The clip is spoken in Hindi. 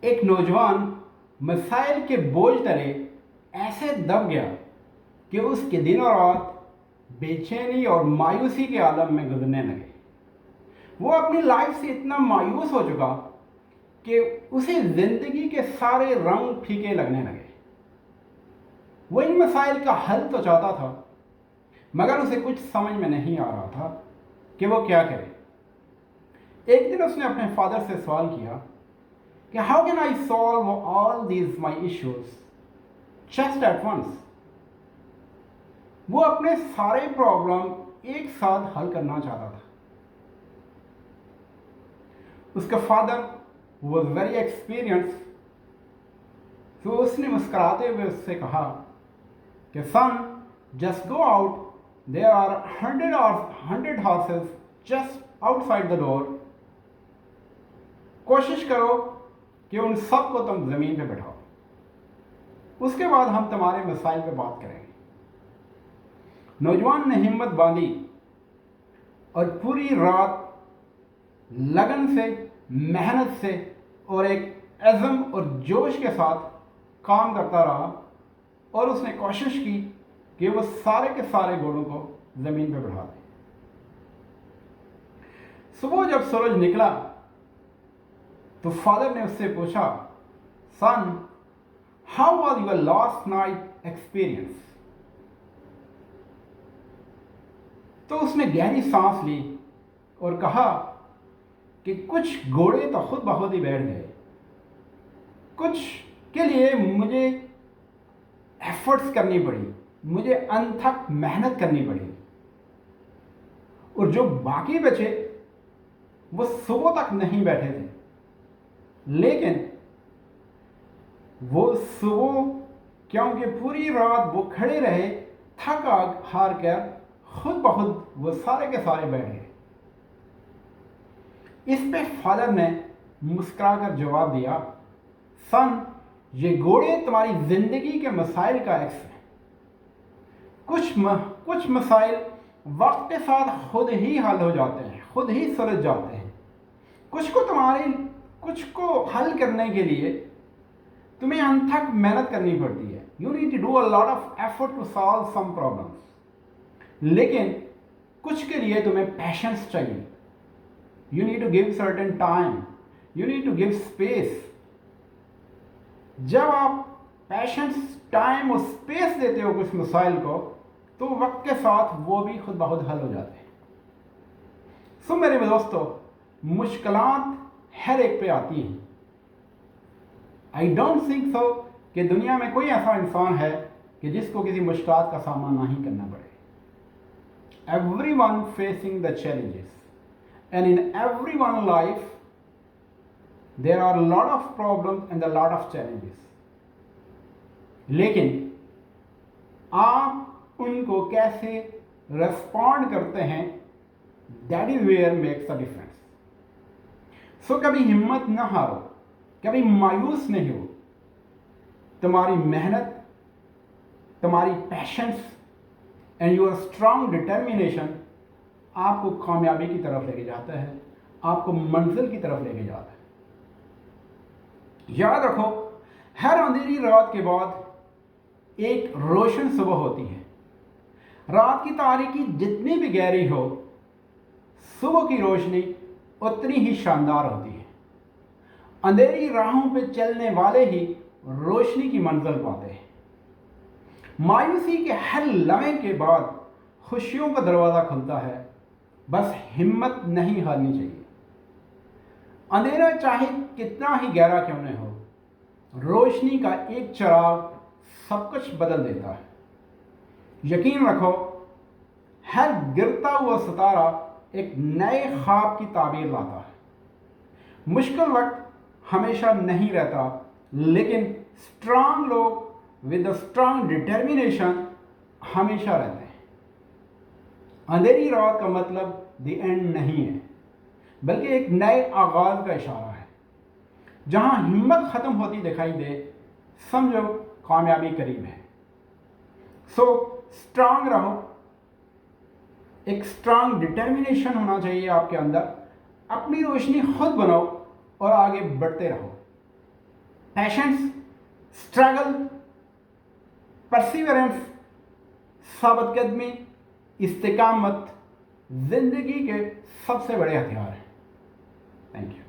एक नौजवान मसाइल के बोझ तले ऐसे दब गया कि उसके दिन और रात बेचैनी और मायूसी के आलम में गुजरने लगे। वो अपनी लाइफ से इतना मायूस हो चुका कि उसे जिंदगी के सारे रंग फीके लगने लगे। वो इन मसाइल का हल तो चाहता था, मगर उसे कुछ समझ में नहीं आ रहा था कि वो क्या करे। एक दिन उसने अपने फादर से सवाल किया कि how can I solve all these my issues just at once. वो अपने सारे प्रॉब्लम एक साथ हल करना चाहता था। उसका फादर वॉज वेरी एक्सपीरियंस, तो उसने मुस्कुराते हुए उससे कहा कि son, just go out, there are 100 horses just outside the door. कोशिश करो कि उन सब को तुम जमीन पे बैठाओ, उसके बाद हम तुम्हारे मसाइल पे बात करेंगे। नौजवान ने हिम्मत बांधी और पूरी रात लगन से, मेहनत से और एक अज़म और जोश के साथ काम करता रहा और उसने कोशिश की कि वो सारे के सारे घोड़ों को ज़मीन पर बढ़ा दे। सुबह जब सूरज निकला तो फादर ने उससे पूछा, son, how was your last night experience. तो उसने गहरी सांस ली और कहा कि कुछ घोड़े तो खुद ब खुद ही बैठ गए, कुछ के लिए मुझे एफर्ट्स करनी पड़ी, मुझे अनथक मेहनत करनी पड़ी, और जो बाकी बचे वो सुबह तक नहीं बैठे थे, लेकिन वो सुबह क्योंकि पूरी रात वो खड़े रहे, थक हार कर खुद ब खुद वो सारे के सारे बैठ गए। इस पे फादर ने मुस्कुराकर जवाब दिया, सन, ये घोड़े तुम्हारी जिंदगी के मसाइल का एक्स है। कुछ मसाइल वक्त के साथ खुद ही हल हो जाते हैं, खुद ही सुलझ जाते हैं। कुछ को हल करने के लिए तुम्हें अनथक मेहनत करनी पड़ती है। You need to do a lot of effort to solve some problems. लेकिन कुछ के लिए तुम्हें पैशंस चाहिए। You need to give certain time, you need to give space. जब आप पैशंस, टाइम और स्पेस देते हो कुछ मसाइल को, तो वक्त के साथ वो भी खुद ब खुद हल हो जाते हैं। सो मेरे दोस्तों, मुश्किलात हर एक पे आती हैं। आई डोंट थिंक सो कि दुनिया में कोई ऐसा इंसान है कि जिसको किसी मुश्किलात का सामना नहीं करना पड़े। Everyone facing the challenges, and in everyone's life there are a lot of problems and a lot of challenges. लेकिन आप उनको कैसे रेस्पॉन्ड करते हैं, that is where makes a difference. So कभी हिम्मत न हारो, कभी मायूस नहीं हो। तुम्हारी मेहनत, तुम्हारी patience and your strong determination आपको कामयाबी की तरफ लेके जाता है, आपको मंजिल की तरफ लेके जाता है। याद रखो, हर अंधेरी रात के बाद एक रोशन सुबह होती है। रात की तारीकी जितनी भी गहरी हो, सुबह की रोशनी उतनी ही शानदार होती है। अंधेरी राहों पे चलने वाले ही रोशनी की मंजिल पाते हैं। मायूसी के हर लम्हे के बाद खुशियों का दरवाज़ा खुलता है। बस हिम्मत नहीं हारनी चाहिए। अंधेरा चाहे कितना ही गहरा क्यों न हो, रोशनी का एक चिराग सब कुछ बदल देता है। यकीन रखो, हर गिरता हुआ सितारा एक नए ख्वाब की ताबीर लाता है। मुश्किल वक्त हमेशा नहीं रहता, लेकिन स्ट्रांग लोग विद अ स्ट्रांग डिटर्मिनेशन हमेशा रहते हैं। अंधेरी रात का मतलब द एंड नहीं है, बल्कि एक नए आगाज का इशारा है। जहां हिम्मत खत्म होती दिखाई दे, समझो कामयाबी करीब है। सो स्ट्रांग रहो, एक स्ट्रांग डिटर्मिनेशन होना चाहिए आपके अंदर। अपनी रोशनी खुद बनाओ और आगे बढ़ते रहो। पैशेंस, स्ट्रगल, परसिवरेंस, साबितकदमी, इस्तिकामत जिंदगी के सबसे बड़े हथियार हैं। Thank you.